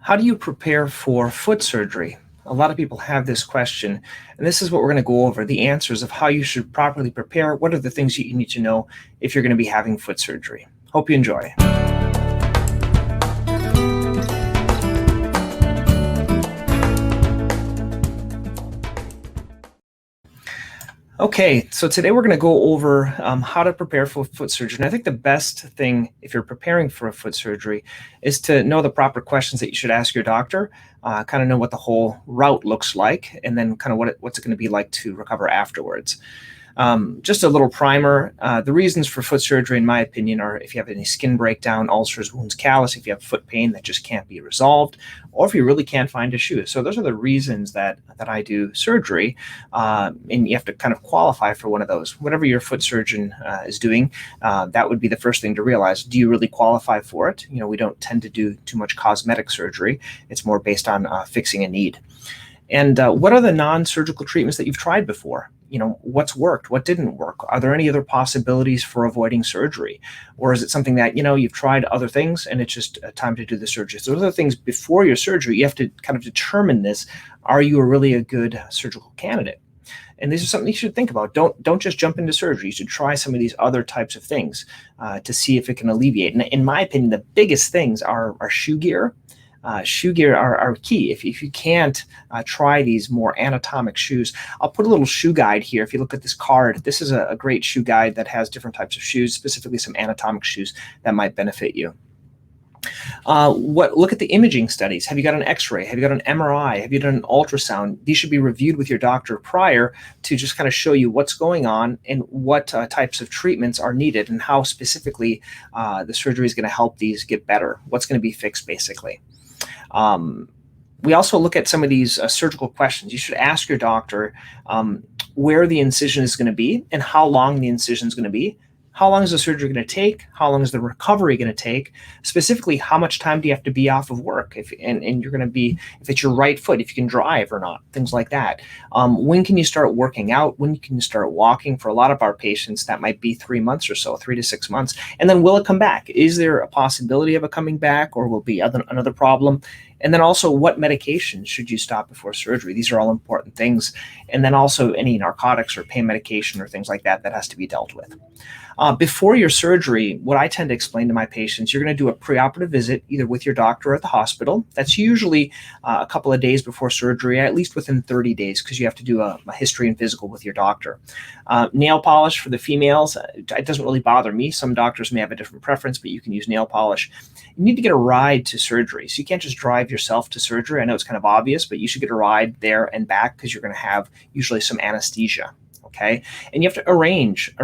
How do you prepare for foot surgery? A lot of people have this question, and this is what we're going to go over, the answers of how you should properly prepare. What are the things that you need to know if you're going to be having foot surgery? Hope you enjoy. Okay, so today we're going to go over how to prepare for foot surgery. And I think the best thing if you're preparing for a foot surgery is to know the proper questions that you should ask your doctor, kind of know what the whole route looks like, and then kind of what's it going to be like to recover afterwards. Just a little primer. The reasons for foot surgery, in my opinion, are if you have any skin breakdown, ulcers, wounds, callus, if you have foot pain that just can't be resolved, or if you really can't find a shoe. So those are the reasons that I do surgery, and you have to kind of qualify for one of those. Whatever your foot surgeon is doing, that would be the first thing to realize. Do you really qualify for it? You know, we don't tend to do too much cosmetic surgery. It's more based on fixing a need. And what are the non-surgical treatments that you've tried before? You know, what's worked, what didn't work? Are there any other possibilities for avoiding surgery? Or is it something that, you know, you've tried other things and it's just time to do the surgery? So those are the things before your surgery. You have to kind of determine this. Are you really a good surgical candidate? And these are something you should think about. Don't just jump into surgery. You should try some of these other types of things to see if it can alleviate. And in my opinion, the biggest things are shoe gear. Shoe gear are key. If you can't try these more anatomic shoes, I'll put a little shoe guide here. If you look at this card, this is a great shoe guide that has different types of shoes, specifically some anatomic shoes that might benefit you. Look at the imaging studies. Have you got an X-ray? Have you got an MRI? Have you done an ultrasound? These should be reviewed with your doctor prior to just kind of show you what's going on and what types of treatments are needed and how specifically the surgery is going to help these get better. What's going to be fixed, basically. We also look at some of these surgical questions. You should ask your doctor where the incision is going to be and how long the incision is going to be. How long is the surgery going to take? How long is the recovery going to take? Specifically, how much time do you have to be off of work? And you're going to be, if it's your right foot, if you can drive or not, things like that. When can you start working out? When can you start walking? For a lot of our patients, that might be 3 months or so, 3 to 6 months. And then will it come back? Is there a possibility of it coming back, or will it be another problem? And then also, what medications should you stop before surgery? These are all important things. And then also any narcotics or pain medication or things like that that has to be dealt with. Before your surgery, what I tend to explain to my patients, you're going to do a preoperative visit either with your doctor or at the hospital. That's usually a couple of days before surgery, at least within 30 days, because you have to do a history and physical with your doctor. Nail polish for the females, it doesn't really bother me. Some doctors may have a different preference, but you can use nail polish. You need to get a ride to surgery. So you can't just drive yourself to surgery. I know it's kind of obvious, but you should get a ride there and back because you're going to have usually some anesthesia. Okay. And you have to arrange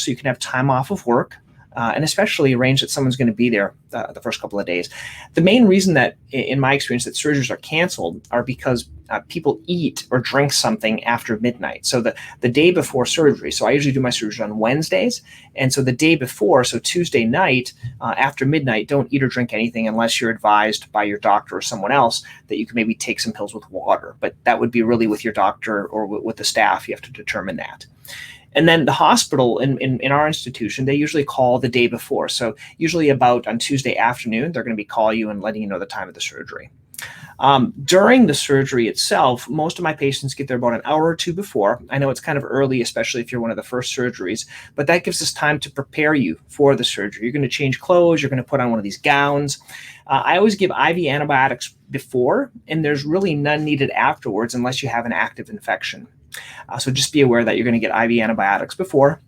so you can have time off of work, and especially arrange that someone's going to be there the first couple of days. The main reason that, in my experience, that surgeries are canceled are because people eat or drink something after midnight. So the day before surgery, so I usually do my surgery on Wednesdays. And so the day before, so Tuesday night after midnight, don't eat or drink anything unless you're advised by your doctor or someone else that you can maybe take some pills with water. But that would be really with your doctor or with the staff. You have to determine that. And then the hospital in our institution, they usually call the day before. So usually about on Tuesday afternoon, they're going to be calling you and letting you know the time of the surgery. During the surgery itself, most of my patients get there about an hour or two before. I know it's kind of early, especially if you're one of the first surgeries, but that gives us time to prepare you for the surgery. You're going to change clothes. You're going to put on one of these gowns. I always give IV antibiotics before, and there's really none needed afterwards unless you have an active infection. So just be aware that you're going to get IV antibiotics before.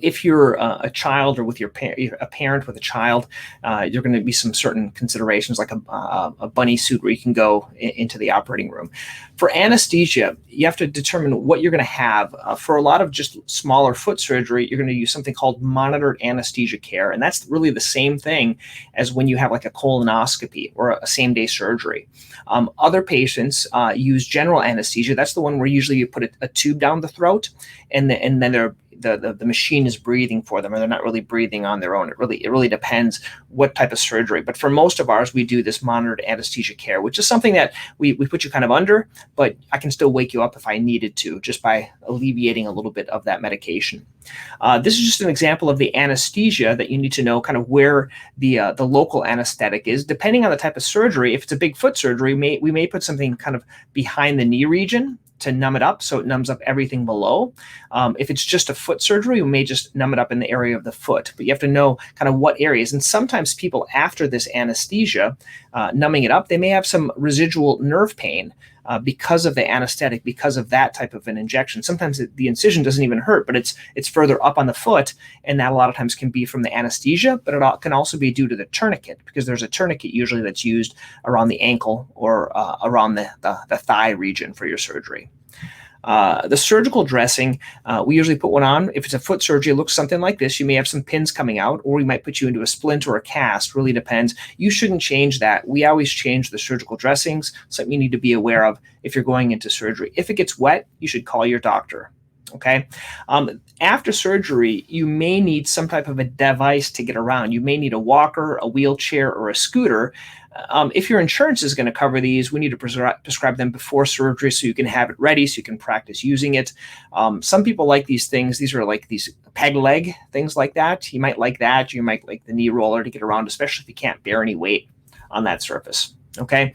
If you're a child or with a parent with a child, you're going to be some certain considerations like a bunny suit where you can go into the operating room. For anesthesia, you have to determine what you're going to have. For a lot of just smaller foot surgery, you're going to use something called monitored anesthesia care. And that's really the same thing as when you have like a colonoscopy or a same-day surgery. Other patients use general anesthesia. That's the one where usually you put a tube down the throat and then the machine is breathing for them, or they're not really breathing on their own. It really depends what type of surgery. But for most of ours, we do this monitored anesthesia care, which is something that we put you kind of under, but I can still wake you up if I needed to, just by alleviating a little bit of that medication. This is just an example of the anesthesia that you need to know kind of where the local anesthetic is. Depending on the type of surgery, if it's a big foot surgery, we may put something kind of behind the knee region to numb it up, so it numbs up everything below. If it's just a foot surgery, we may just numb it up in the area of the foot, but you have to know kind of what areas. And sometimes people, after this anesthesia, numbing it up, they may have some residual nerve pain because of the anesthetic, because of that type of an injection. Sometimes the incision doesn't even hurt, but it's further up on the foot, and that a lot of times can be from the anesthesia, but it can also be due to the tourniquet, because there's a tourniquet usually that's used around the ankle or around the thigh region for your surgery. The surgical dressing, we usually put one on. If it's a foot surgery, it looks something like this. You may have some pins coming out, or we might put you into a splint or a cast. Really depends. You shouldn't change that. We always change the surgical dressings. Something you need to be aware of if you're going into surgery. If it gets wet, you should call your doctor. Okay. After surgery, you may need some type of a device to get around. You may need a walker, a wheelchair, or a scooter. If your insurance is going to cover these, we need to prescribe them before surgery so you can have it ready, so you can practice using it. Some people like these things. These are like these peg leg, things like that. You might like that. You might like the knee roller to get around, especially if you can't bear any weight on that surface. Okay.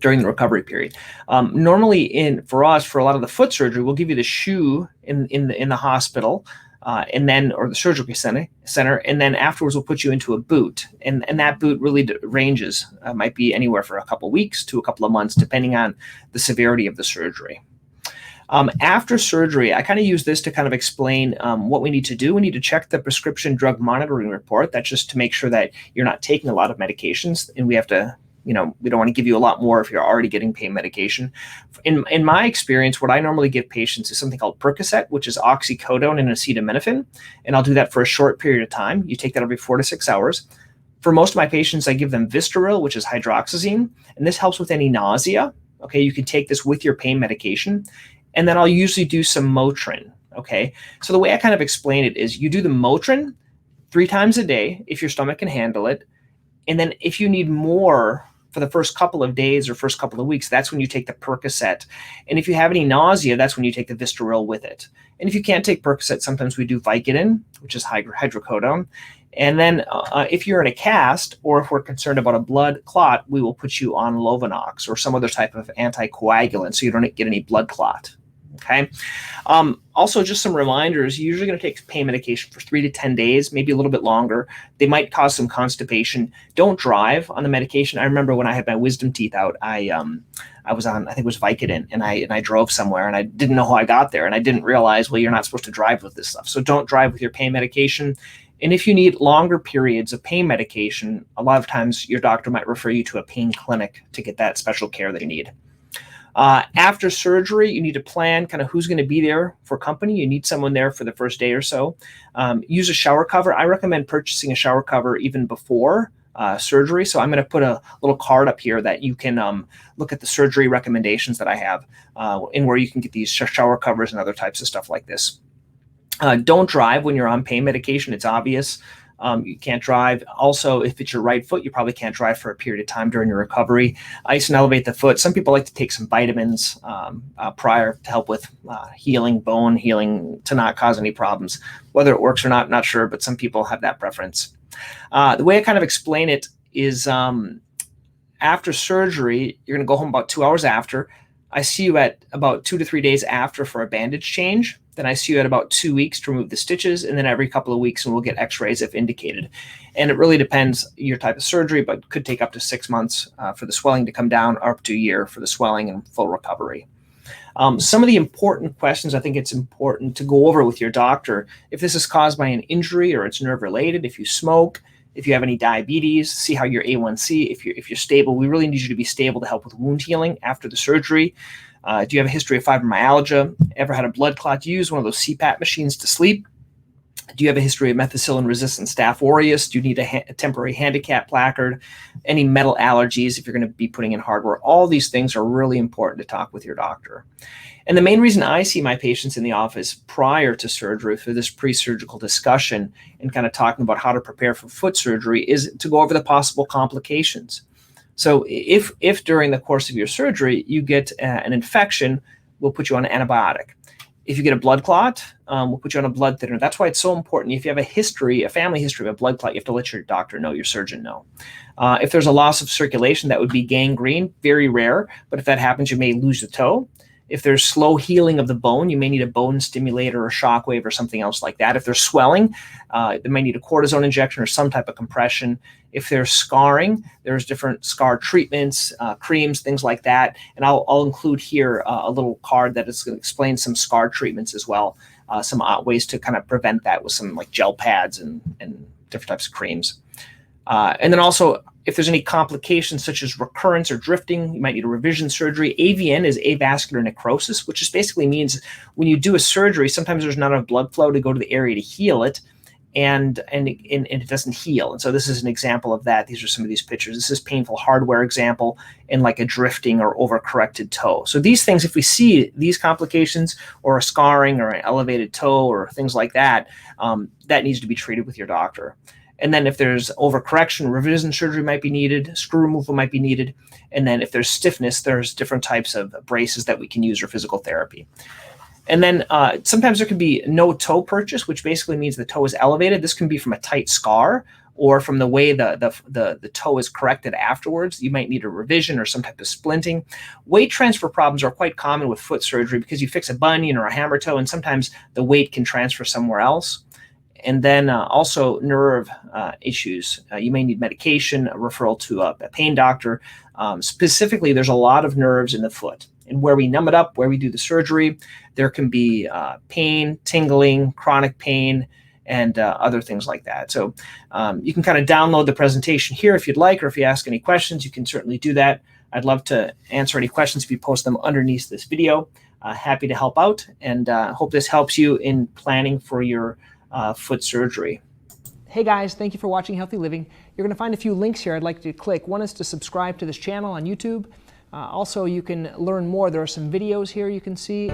During the recovery period. Normally for us, for a lot of the foot surgery, we'll give you the shoe in the hospital, and then, or the surgical center, and then afterwards we'll put you into a boot. And that boot really ranges, might be anywhere for a couple of weeks to a couple of months, depending on the severity of the surgery. After surgery, I kind of use this to kind of explain what we need to do. We need to check the prescription drug monitoring report. That's just to make sure that you're not taking a lot of medications, and we have to, we don't want to give you a lot more if you're already getting pain medication. In my experience, what I normally give patients is something called Percocet, which is oxycodone and acetaminophen. And I'll do that for a short period of time. You take that every 4 to 6 hours. For most of my patients, I give them Vistaril, which is hydroxyzine, and this helps with any nausea. Okay, you can take this with your pain medication. And then I'll usually do some Motrin. Okay, so the way I kind of explain it is you do the Motrin 3 times a day if your stomach can handle it. And then if you need more for the first couple of days or first couple of weeks, that's when you take the Percocet. And if you have any nausea, that's when you take the Vistaril with it. And if you can't take Percocet, sometimes we do Vicodin, which is hydrocodone. And then if you're in a cast, or if we're concerned about a blood clot, we will put you on Lovenox or some other type of anticoagulant so you don't get any blood clot. Okay. Also, just some reminders, you're usually going to take pain medication for 3 to 10 days, maybe a little bit longer. They might cause some constipation. Don't drive on the medication. I remember when I had my wisdom teeth out, I was on, I think it was Vicodin, and I drove somewhere, and I didn't know how I got there, and I didn't realize, well, you're not supposed to drive with this stuff. So don't drive with your pain medication. And if you need longer periods of pain medication, a lot of times your doctor might refer you to a pain clinic to get that special care that you need. After surgery, you need to plan kind of who's going to be there for company. You need someone there for the first day or so. Use a shower cover. I recommend purchasing a shower cover even before surgery. So I'm going to put a little card up here that you can look at the surgery recommendations that I have, and where you can get these shower covers and other types of stuff like this. Don't drive when you're on pain medication. It's obvious. You can't drive. Also, if it's your right foot, you probably can't drive for a period of time during your recovery. Ice and elevate the foot. Some people like to take some vitamins prior to help with healing, bone healing, to not cause any problems. Whether it works or not, not sure, but some people have that preference. The way I kind of explain it is after surgery, you're going to go home about 2 hours after. I see you at about 2 to 3 days after for a bandage change. Then I see you at about 2 weeks to remove the stitches, and then every couple of weeks, and we'll get x-rays if indicated. And it really depends your type of surgery, but could take up to 6 months for the swelling to come down, or up to a year for the swelling and full recovery. Some of the important questions I think it's important to go over with your doctor: if this is caused by an injury or it's nerve related, if you smoke, if you have any diabetes, see how your A1C, if you're stable. We really need you to be stable to help with wound healing after the surgery. Do you have a history of fibromyalgia? Ever had a blood clot? Do you use one of those CPAP machines to sleep? Do you have a history of methicillin-resistant Staph aureus? Do you need a temporary handicap placard? Any metal allergies if you're going to be putting in hardware? All these things are really important to talk with your doctor. And the main reason I see my patients in the office prior to surgery for this pre-surgical discussion and kind of talking about how to prepare for foot surgery is to go over the possible complications. So if during the course of your surgery you get an infection, we'll put you on an antibiotic. If you get a blood clot, we'll put you on a blood thinner. That's why it's so important. If you have a family history of a blood clot, you have to let your doctor know, your surgeon know. If there's a loss of circulation, that would be gangrene, very rare. But if that happens, you may lose the toe. If there's slow healing of the bone, you may need a bone stimulator or shockwave or something else like that. If there's swelling, they might need a cortisone injection or some type of compression. If there's scarring, there's different scar treatments, creams, things like that. And I'll include here a little card that is going to explain some scar treatments as well, some ways to kind of prevent that with some like gel pads and different types of creams. And then also, if there's any complications such as recurrence or drifting, you might need a revision surgery. AVN is avascular necrosis, which just basically means when you do a surgery, sometimes there's not enough blood flow to go to the area to heal it, and it doesn't heal. And so this is an example of that. These are some of these pictures. This is painful hardware example in like a drifting or overcorrected toe. So these things, if we see these complications or a scarring or an elevated toe or things like that, that needs to be treated with your doctor. And then if there's overcorrection, revision surgery might be needed, screw removal might be needed. And then if there's stiffness, there's different types of braces that we can use or physical therapy. And then sometimes there can be no toe purchase, which basically means the toe is elevated. This can be from a tight scar or from the way the toe is corrected afterwards. You might need a revision or some type of splinting. Weight transfer problems are quite common with foot surgery because you fix a bunion or a hammer toe, and sometimes the weight can transfer somewhere else. And then also nerve issues. You may need medication, a referral to a pain doctor. Specifically, there's a lot of nerves in the foot. And where we numb it up, where we do the surgery, there can be pain, tingling, chronic pain, and other things like that. So you can kind of download the presentation here if you'd like, or if you ask any questions, you can certainly do that. I'd love to answer any questions if you post them underneath this video. Happy to help out, and hope this helps you in planning for your foot surgery. Hey guys, thank you for watching Healthy Living. You're going to find a few links here I'd like you to click. One is to subscribe to this channel on YouTube. Also, you can learn more. There are some videos here you can see.